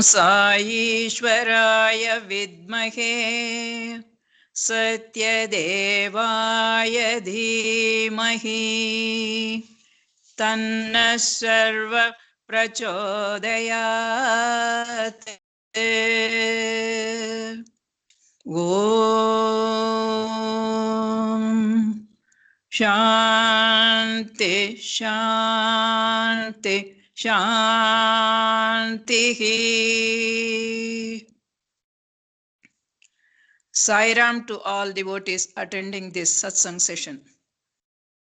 साईश्वराय विद्महे सत्यदेवाय धीमहि तन्नः सर्वः प्रचोदयात्। ॐ शान्ति शान्ति शान्तिः। Sai Ram to all devotees attending this Satsang session.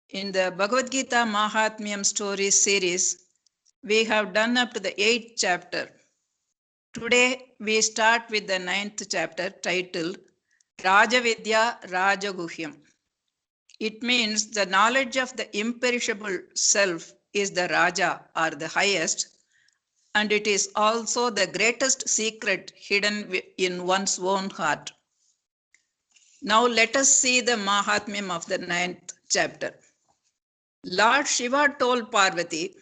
In the Bhagavad Gita Mahatmyam Stories series, we have done up to the 8th chapter. Today we start with the 9th chapter titled Rajavidya Rajaguhyam. It means the knowledge of the imperishable self is the Raja or the highest, and it is also the greatest secret hidden in one's own heart. Now let us see the Mahatmyam of the 9th chapter. Lord Shiva told Parvati,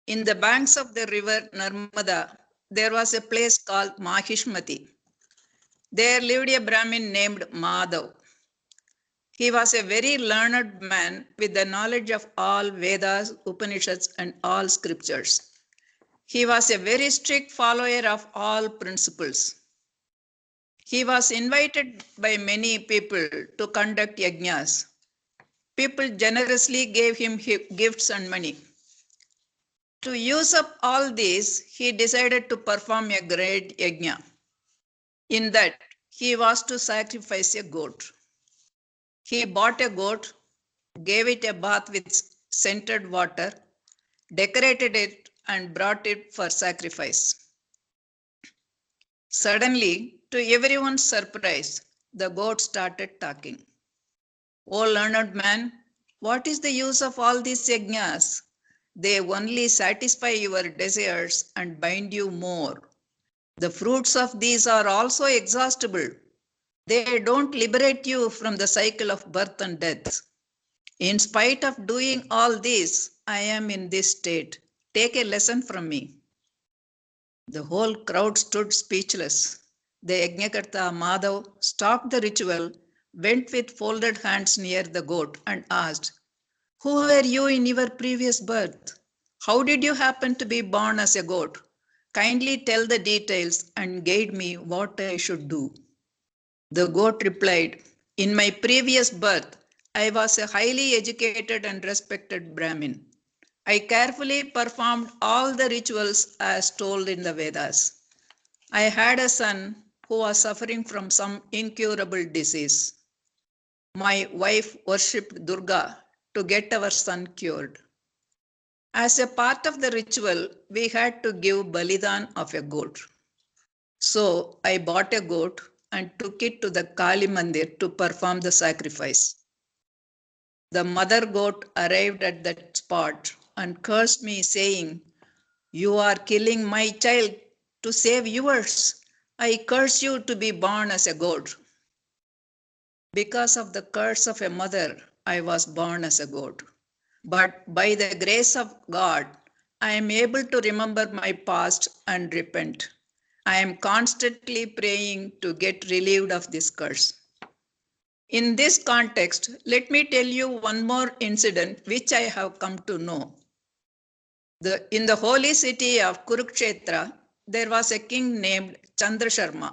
in the banks of the river Narmada, there was a place called Mahishmati. There lived a Brahmin named Madhav. He was a very learned man with the knowledge of all Vedas, Upanishads, and all scriptures. He was a very strict follower of all principles. He was invited by many people to conduct yajnas. People generously gave him gifts and money. To use up all these, he decided to perform a great yajna. In that, he was to sacrifice a goat. He bought a goat, gave it a bath with scented water, decorated it, and brought it for sacrifice. Suddenly, to everyone's surprise, the goat started talking. "O learned man, what is the use of all these yajnas? They only satisfy your desires and bind you more. The fruits of these are also exhaustible. They don't liberate you from the cycle of birth and death. In spite of doing all this, I am in this state. Take a lesson from me." The whole crowd stood speechless. The Yajnakarta Madhav stopped the ritual, went with folded hands near the goat and asked, "Who were you in your previous birth? How did you happen to be born as a goat? Kindly tell the details and guide me what I should do." The goat replied, "In my previous birth, I was a highly educated and respected Brahmin. I carefully performed all the rituals as told in the Vedas. I had a son who was suffering from some incurable disease. My wife worshipped Durga to get our son cured. As a part of the ritual, we had to give Balidan of a goat. So I bought a goat and took it to the Kali Mandir to perform the sacrifice. The mother goat arrived at that spot and cursed me, saying, 'You are killing my child to save yours. I curse you to be born as a goat.' Because of the curse of a mother, I was born as a goat. But by the grace of God, I am able to remember my past and repent. I am constantly praying to get relieved of this curse." In this context, let me tell you one more incident which I have come to know. In the holy city of Kurukshetra, there was a king named Chandrasharma.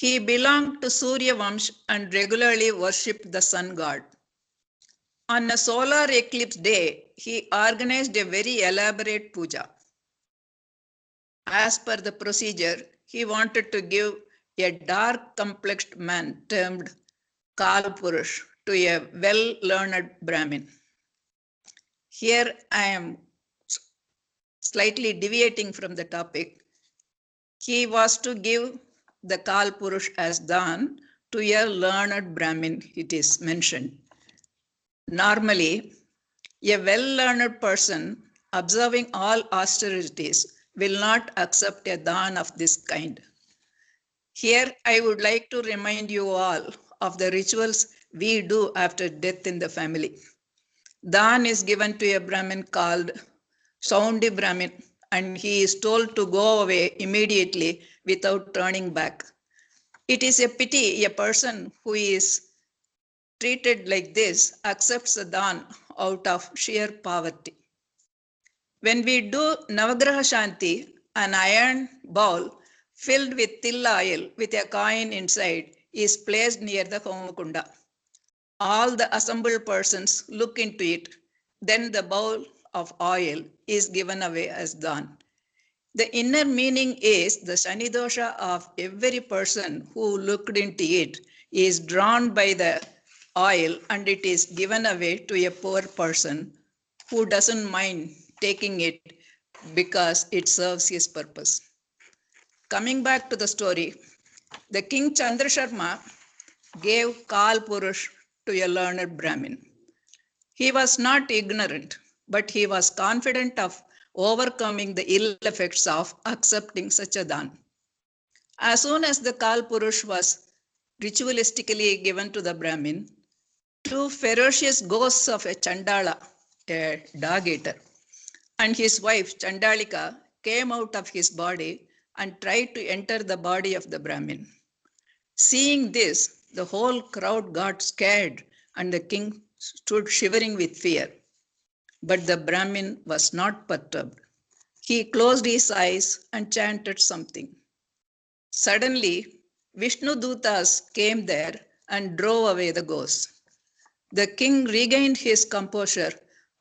He belonged to Surya Vamsh and regularly worshipped the sun god. On a solar eclipse day, he organized a very elaborate puja. As per the procedure, he wanted to give a dark-complexed man termed Kal Purush to a well-learned Brahmin. Here I am slightly deviating from the topic. He was to give the Kal Purush as dhan to a learned Brahmin, it is mentioned. Normally, a well-learned person observing all austerities will not accept a dhan of this kind. Here I would like to remind you all of the rituals we do after death in the family. Dhan is given to a Brahmin called Soundi Brahmin and he is told to go away immediately without turning back. It is a pity a person who is treated like this accepts the dhan out of sheer poverty. When we do Navagraha Shanti, an iron bowl filled with till oil with a coin inside is placed near the Homakunda. All the assembled persons look into it. Then the bowl of oil is given away as dhan. The inner meaning is the Shani dosha of every person who looked into it is drawn by the oil and it is given away to a poor person who doesn't mind taking it because it serves his purpose. Coming back to the story, the king Chandrasharma gave Kal Purush to a learned Brahmin. He was not ignorant, but he was confident of overcoming the ill effects of accepting such a dhan. As soon as the Kal Purush was ritualistically given to the Brahmin, two ferocious ghosts of a Chandala, a dog eater, and his wife Chandalika came out of his body and tried to enter the body of the Brahmin. Seeing this, the whole crowd got scared and the king stood shivering with fear. But the Brahmin was not perturbed. He closed his eyes and chanted something. Suddenly, Vishnu Dutas came there and drove away the ghosts. The king regained his composure,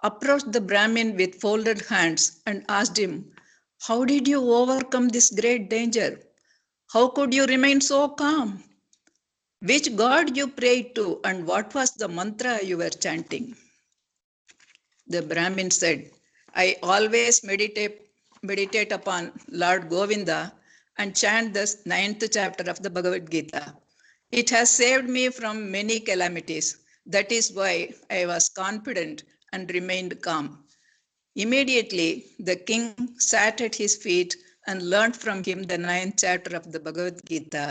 approached the Brahmin with folded hands, and asked him, "How did you overcome this great danger? How could you remain so calm? Which god you prayed to, and what was the mantra you were chanting?" The Brahmin said, "I always meditate upon Lord Govinda and chant the 9th chapter of the Bhagavad Gita. It has saved me from many calamities. That is why I was confident and remained calm." Immediately, the king sat at his feet and learned from him the 9th chapter of the Bhagavad Gita,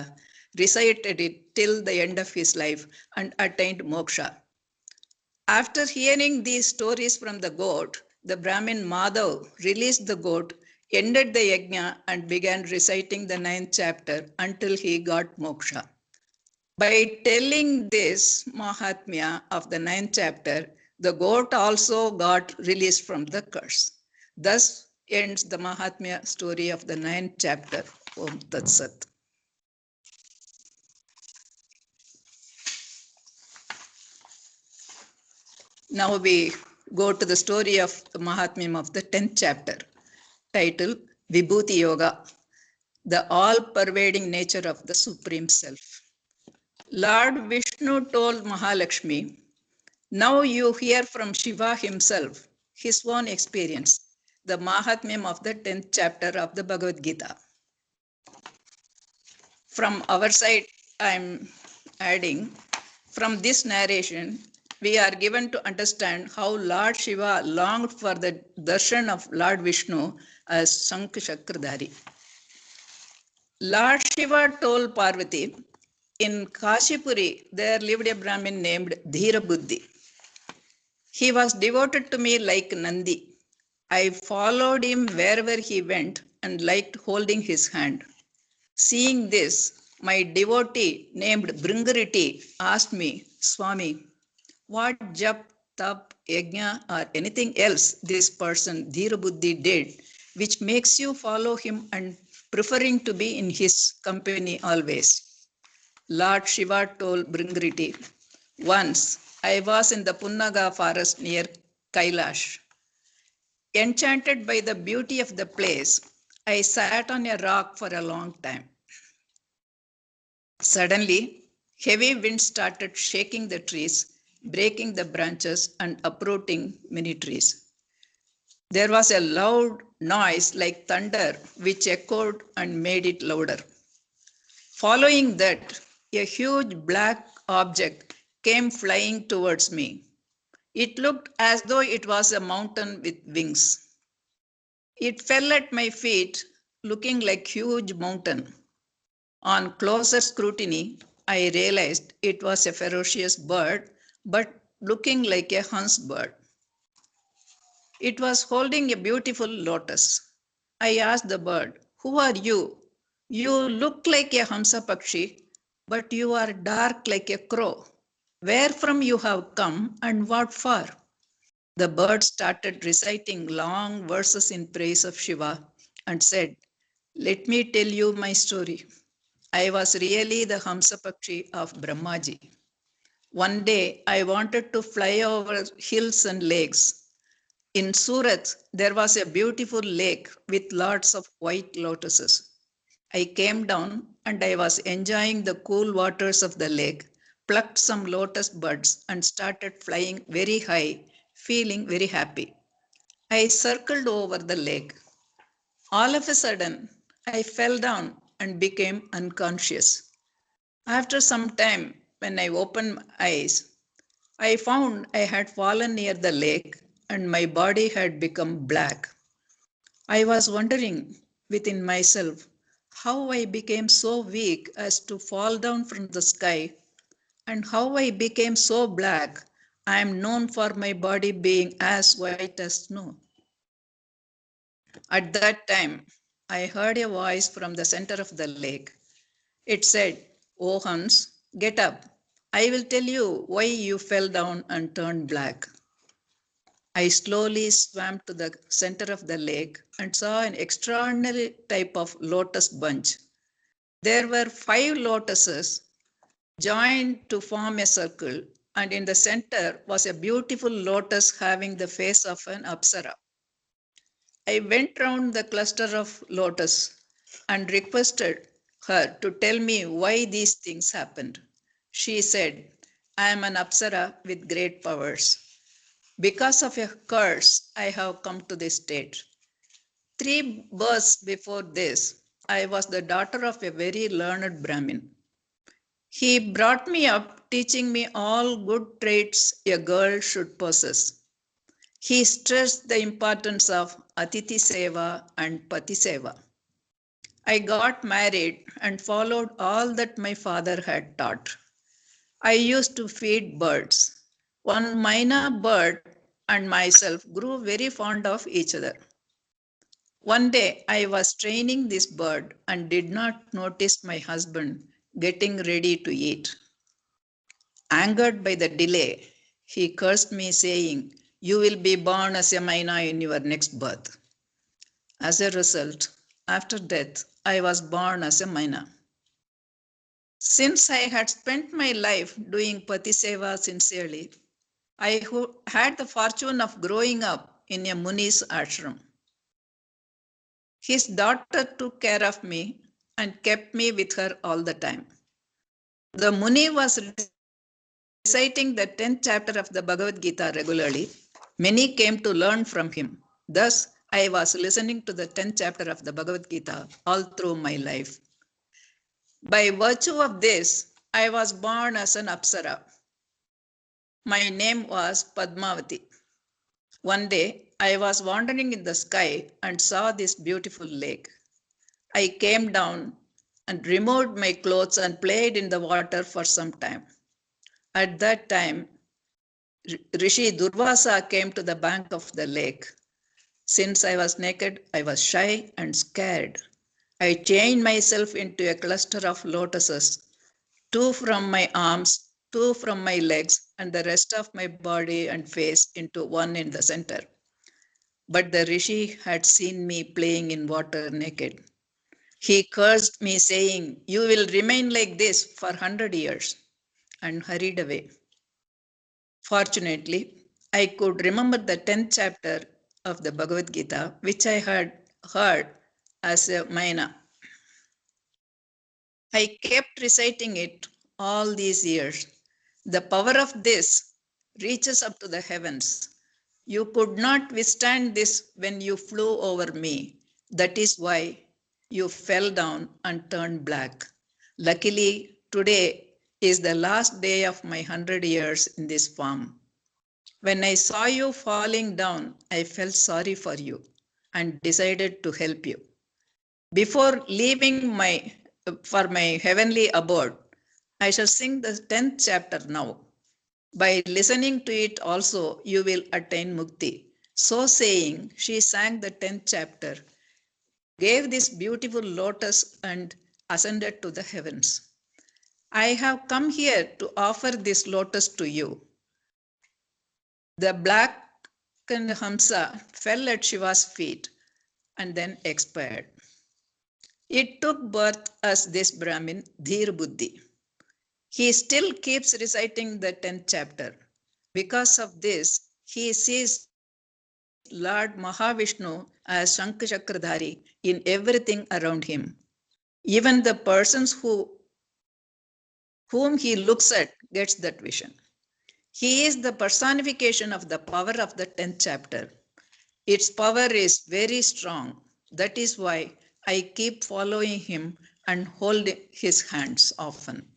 recited it till the end of his life, and attained moksha. After hearing these stories from the goat, the Brahmin Madhav released the goat, ended the yajna, and began reciting the 9th chapter until he got moksha. By telling this Mahatmya of the 9th chapter, the goat also got released from the curse. Thus ends the Mahatmya story of the 9th chapter. Om Tat Sat. Now we go to the story of the Mahatmya of the 10th chapter, titled Vibhuti Yoga, the all-pervading nature of the Supreme Self. Lord Vishnu told Mahalakshmi, "Now you hear from Shiva himself, his own experience, the Mahatmya of the 10th chapter of the Bhagavad Gita." From our side, I'm adding, from this narration, we are given to understand how Lord Shiva longed for the darshan of Lord Vishnu as Shankh Chakradhari. Lord Shiva told Parvati, in Kashipuri, there lived a Brahmin named Dhira Buddhi. He was devoted to me like Nandi. I followed him wherever he went and liked holding his hand. Seeing this, my devotee named Bringariti asked me, "Swami, what jap, tap, yajna, or anything else this person Dhira Buddhi did, which makes you follow him and preferring to be in his company always?" Lord Shiva told Bringariti, "Once I was in the Punnaga forest near Kailash. Enchanted by the beauty of the place, I sat on a rock for a long time. Suddenly, heavy wind started shaking the trees, breaking the branches and uprooting many trees. There was a loud noise like thunder, which echoed and made it louder. Following that, a huge black object came flying towards me. It looked as though it was a mountain with wings. It fell at my feet, looking like a huge mountain. On closer scrutiny, I realized it was a ferocious bird, but looking like a huntsbird. It was holding a beautiful lotus. I asked the bird, "Who are you? You look like a Hamsa Pakshi, but you are dark like a crow. Where from you have come and what for?" The bird started reciting long verses in praise of Shiva and said, "Let me tell you my story. I was really the Hamsa Pakshi of Brahmaji. One day I wanted to fly over hills and lakes. In Surat, there was a beautiful lake with lots of white lotuses. I came down and I was enjoying the cool waters of the lake, plucked some lotus buds and started flying very high, feeling very happy. I circled over the lake. All of a sudden, I fell down and became unconscious. After some time, when I opened my eyes, I found I had fallen near the lake and my body had become black. I was wondering within myself how I became so weak as to fall down from the sky and how I became so black. I am known for my body being as white as snow. At that time, I heard a voice from the center of the lake. It said, "Oh Hans, get up. I will tell you why you fell down and turned black." I slowly swam to the center of the lake and saw an extraordinary type of lotus bunch. There were 5 lotuses joined to form a circle, and in the center was a beautiful lotus having the face of an apsara. I went round the cluster of lotus and requested her to tell me why these things happened. She said, "I am an apsara with great powers. Because of a curse, I have come to this state. 3 births before this, I was the daughter of a very learned Brahmin. He brought me up, teaching me all good traits a girl should possess. He stressed the importance of Atiti Seva and Pati Seva. I got married and followed all that my father had taught. I used to feed birds. One myna bird and myself grew very fond of each other. One day I was training this bird and did not notice my husband getting ready to eat. Angered by the delay, he cursed me, saying, "You will be born as a myna in your next birth." As a result, after death, I was born as a myna. Since I had spent my life doing Pati Seva sincerely, I had the fortune of growing up in a Muni's ashram. His daughter took care of me and kept me with her all the time. The Muni was reciting the 10th chapter of the Bhagavad Gita regularly. Many came to learn from him. Thus, I was listening to the 10th chapter of the Bhagavad Gita all through my life. By virtue of this, I was born as an Apsara. My name was Padmavati. One day, I was wandering in the sky and saw this beautiful lake. I came down and removed my clothes and played in the water for some time. At that time, Rishi Durvasa came to the bank of the lake. Since I was naked, I was shy and scared. I changed myself into a cluster of lotuses, 2 from my arms, 2 from my legs, and the rest of my body and face into one in the center. But the Rishi had seen me playing in water naked. He cursed me, saying, "You will remain like this for 100 years," and hurried away. Fortunately, I could remember the 10th chapter of the Bhagavad Gita, which I had heard as a Maina. I kept reciting it all these years. The power of this reaches up to the heavens. You could not withstand this when you flew over me. That is why you fell down and turned black. Luckily, today is the last day of my 100 years in this form. When I saw you falling down, I felt sorry for you and decided to help you. Before leaving for my heavenly abode, I shall sing the 10th chapter now. By listening to it also, you will attain mukti. So saying, she sang the 10th chapter. gave this beautiful lotus and ascended to the heavens. I have come here to offer this lotus to you. The blackened Hamsa fell at Shiva's feet and then expired. It took birth as this Brahmin, Dhir Buddhi. He still keeps reciting the 10th chapter. Because of this, he sees Lord Mahavishnu as Shankh-Chakradhari in everything around him. Even the persons whom he looks at gets that vision. He is the personification of the power of the 10th chapter. Its power is very strong. That is why I keep following him and hold his hands often.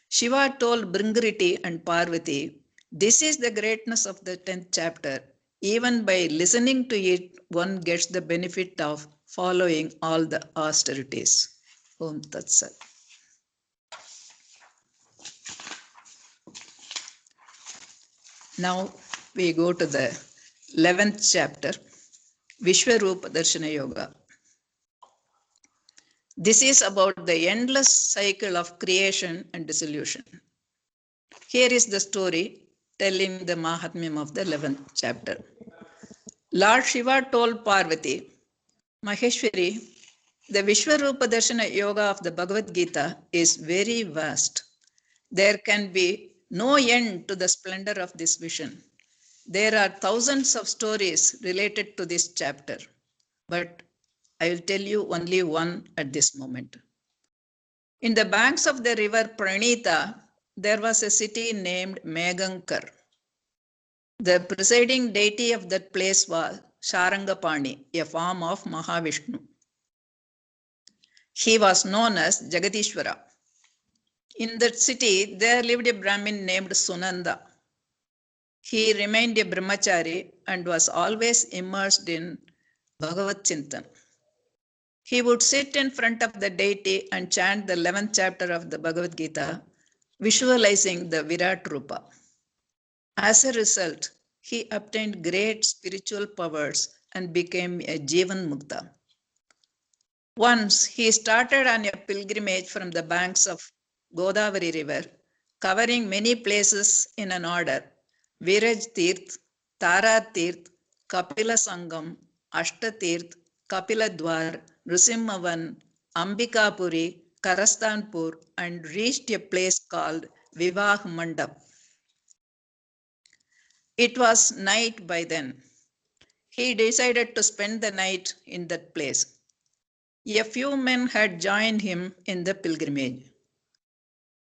Shiva told Bringriti and Parvati, this is the greatness of the 10th chapter. Even by listening to it, one gets the benefit of following all the austerities. Om Tat Sat. Now we go to the 11th chapter, Vishwarupa Darshana Yoga. This is about the endless cycle of creation and dissolution. Here is the story telling the Mahatmyam of the 11th chapter. Lord Shiva told Parvati, Maheshwari, the Vishwarupa Darshana Yoga of the Bhagavad Gita is very vast. There can be no end to the splendor of this vision. There are thousands of stories related to this chapter, but I will tell you only one at this moment. In the banks of the river Pranita, there was a city named Megankar. The presiding deity of that place was Sharangapani, a form of Mahavishnu. He was known as Jagadishwara. In that city, there lived a Brahmin named Sunanda. He remained a brahmachari and was always immersed in Bhagavad Chintan. He would sit in front of the deity and chant the 11th chapter of the Bhagavad Gita, visualizing the Virat Rupa. As a result, he obtained great spiritual powers and became a Jivan Mukta. Once he started on a pilgrimage from the banks of Godavari river, covering many places in an order: Viraj Tirth, Tara Tirth, Kapila Sangam, Ashta Tirth, Kapila Dwar, Nrisimhavan, Ambikapuri, Karastanpur, and reached a place called Vivah Mandap. It was night by then. He decided to spend the night in that place. A few men had joined him in the pilgrimage.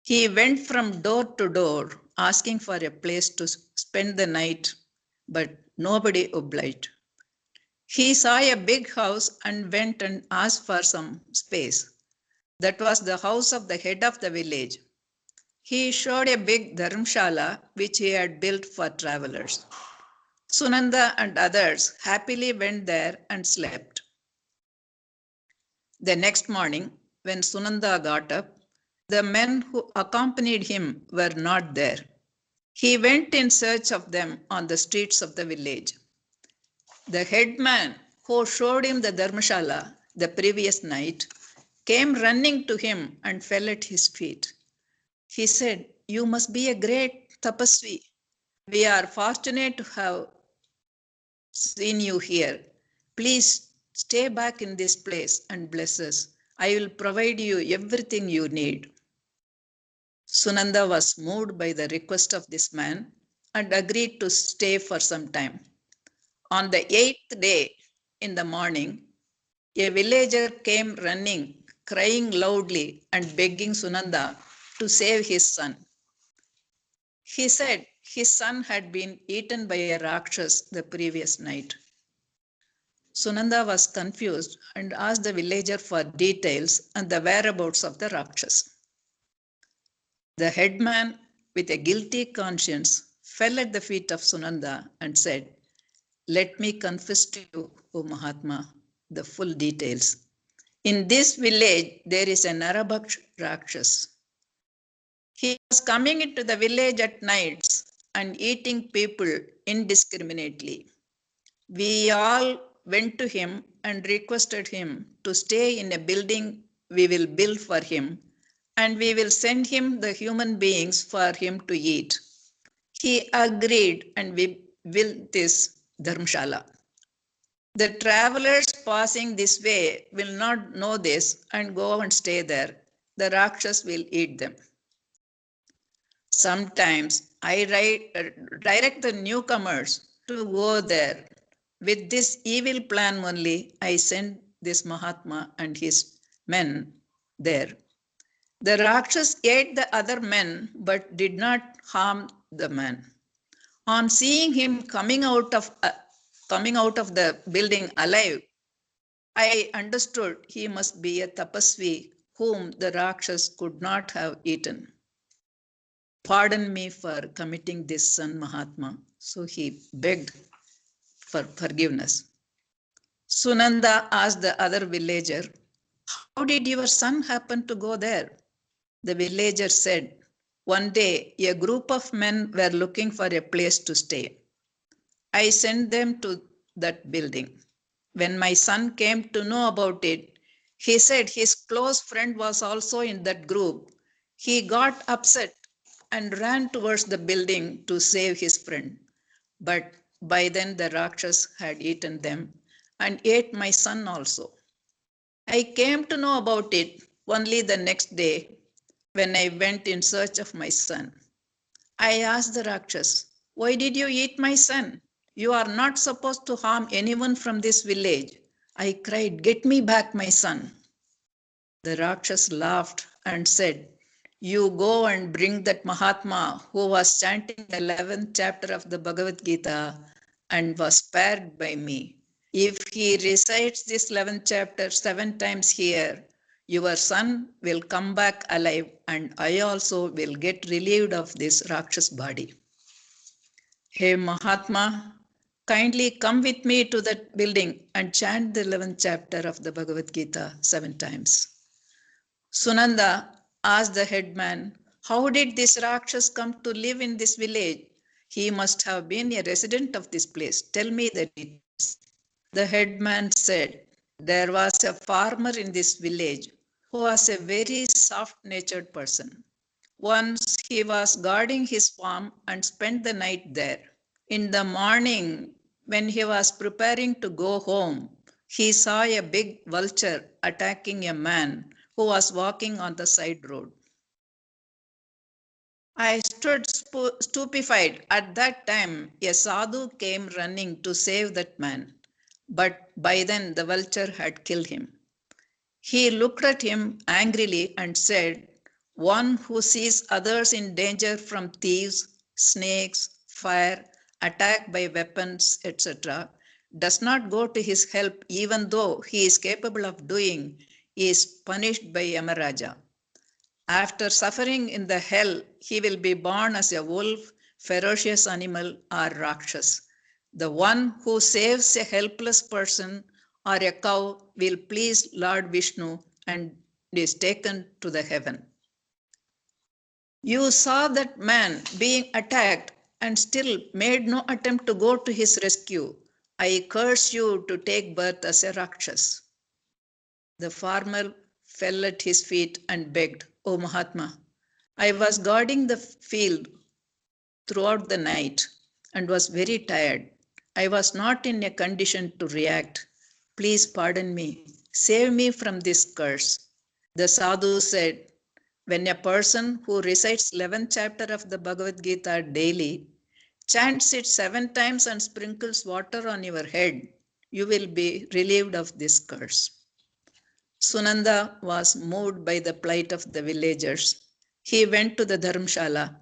He went from door to door asking for a place to spend the night, but nobody obliged. He saw a big house and went and asked for some space. That was the house of the head of the village. He showed a big dharmshala which he had built for travelers. Sunanda and others happily went there and slept. The next morning, when Sunanda got up, the men who accompanied him were not there. He went in search of them on the streets of the village. The headman who showed him the dharmashala the previous night came running to him and fell at his feet. He said, "You must be a great tapasvi. We are fortunate to have seen you here. Please stay back in this place and bless us. I will provide you everything you need." Sunanda was moved by the request of this man and agreed to stay for some time. On the 8th day in the morning, a villager came running, crying loudly and begging Sunanda to save his son. He said his son had been eaten by a Rakshas the previous night. Sunanda was confused and asked the villager for details and the whereabouts of the Rakshas. The headman, with a guilty conscience, fell at the feet of Sunanda and said, "Let me confess to you, O Mahatma, the full details. In this village, there is a Narabhaksh Rakshas. He was coming into the village at nights and eating people indiscriminately. We all went to him and requested him to stay in a building we will build for him, and we will send him the human beings for him to eat. He agreed, and we built this dharmshala. The travelers passing this way will not know this and go and stay there. The Rakshas will eat them. Sometimes I direct the newcomers to go there. With this evil plan only, I send this Mahatma and his men there. The Rakshas ate the other men but did not harm the man. On seeing him coming out of the building alive, I understood he must be a tapasvi whom the Rakshas could not have eaten. Pardon me for committing this, son Mahatma. So he begged for forgiveness. Sunanda asked the other villager, how did your son happen to go there? The villager said, one day a group of men were looking for a place to stay. I sent them to that building. When my son came to know about it, he said his close friend was also in that group. He got upset and ran towards the building to save his friend. But by then the Rakshas had eaten them and ate my son also. I came to know about it only the next day when I went in search of my son. I asked the Rakshas, why did you eat my son? You are not supposed to harm anyone from this village. I cried, get me back my son. The Rakshas laughed and said, you go and bring that Mahatma who was chanting the 11th chapter of the Bhagavad Gita and was spared by me. If he recites this 11th chapter 7 times here, your son will come back alive and I also will get relieved of this Rakshas body. Hey Mahatma, kindly come with me to that building and chant the 11th chapter of the Bhagavad Gita 7 times. Sunanda asked the headman, how did this Rakshas come to live in this village? He must have been a resident of this place. Tell me the details. The headman said, there was a farmer in this village who was a very soft-natured person. Once he was guarding his farm and spent the night there. In the morning, when he was preparing to go home, he saw a big vulture attacking a man who was walking on the side road. I stood stupefied. At that time, a sadhu came running to save that man, but by then the vulture had killed him. He looked at him angrily and said, one who sees others in danger from thieves, snakes, fire, attack by weapons, etc., does not go to his help even though he is capable of doing, is punished by Yamaraja. After suffering in the hell, he will be born as a wolf, ferocious animal, or Rakshas. The one who saves a helpless person or a cow will please Lord Vishnu and is taken to the heaven. You saw that man being attacked and still made no attempt to go to his rescue. I curse you to take birth as a Rakshas. The farmer fell at his feet and begged, O Mahatma, I was guarding the field throughout the night and was very tired. I was not in a condition to react. Please pardon me. Save me from this curse. The sadhu said, when a person who recites 11th chapter of the Bhagavad Gita daily, chants it 7 times and sprinkles water on your head, you will be relieved of this curse. Sunanda was moved by the plight of the villagers. He went to the Dharmshala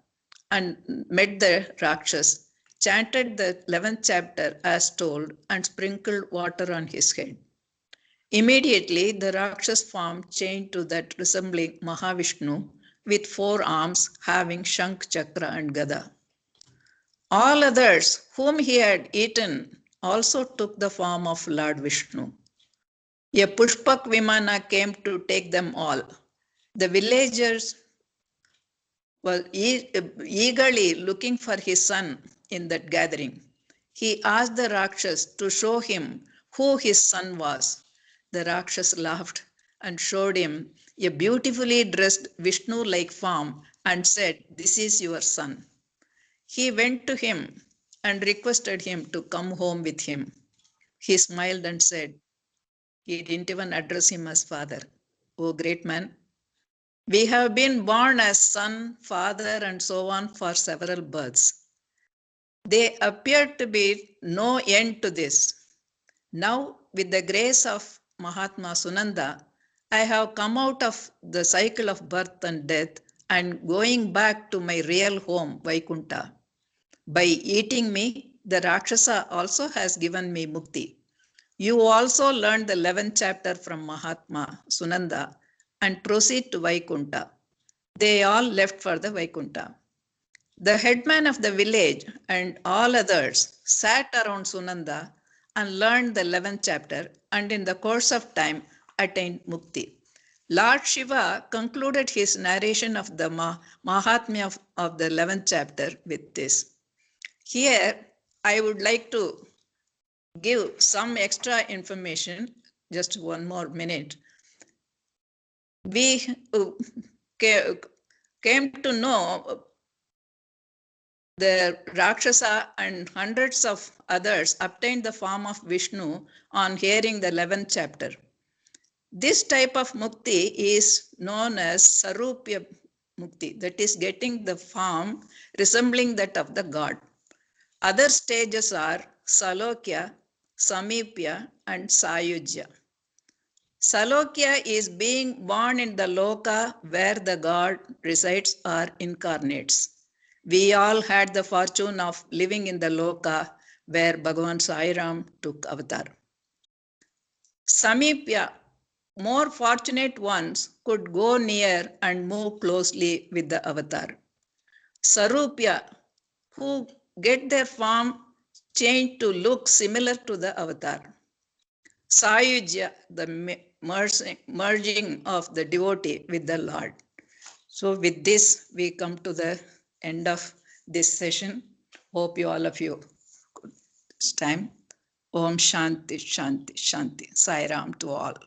and met the Rakshas, chanted the 11th chapter as told, and sprinkled water on his head. Immediately, the Rakshas form changed to that resembling Mahavishnu with 4 arms having Shankh, Chakra and Gada. All others whom he had eaten also took the form of Lord Vishnu. A Pushpak Vimana came to take them all. The villagers were eagerly looking for his son in that gathering. He asked the Rakshas to show him who his son was. The Rakshas laughed and showed him a beautifully dressed Vishnu like form and said, "This is your son." He went to him and requested him to come home with him. He smiled and said, he didn't even address him as father. "Oh, great man, we have been born as son, father, and so on for several births. There appeared to be no end to this. Now, with the grace of Mahatma Sunanda, I have come out of the cycle of birth and death and going back to my real home, Vaikunta. By eating me, the Rakshasa also has given me mukti. You also learn the 11th chapter from Mahatma Sunanda and proceed to Vaikunta." They all left for the Vaikunta. The headman of the village and all others sat around Sunanda and learned the 11th chapter and in the course of time attained mukti. Lord Shiva concluded his narration of the Mahatmya of the 11th chapter with this. Here, I would like to give some extra information, just one more minute. We came to know the Rakshasa and hundreds of others obtained the form of Vishnu on hearing the 11th chapter. This type of mukti is known as Sarupya mukti, that is getting the form resembling that of the god. Other stages are Salokya, Samipya, and Sayujya. Salokya is being born in the loka where the god resides or incarnates. We all had the fortune of living in the loka where Bhagavan Sai Ram took avatar. Samipya, more fortunate ones could go near and move closely with the avatar. Sarupya, who get their form changed to look similar to the avatar. Sayujya, the merging of the devotee with the Lord. So with this, we come to the end of this session. Hope you all of you it's time. Om Shanti, Shanti, Shanti. Sai Ram to all.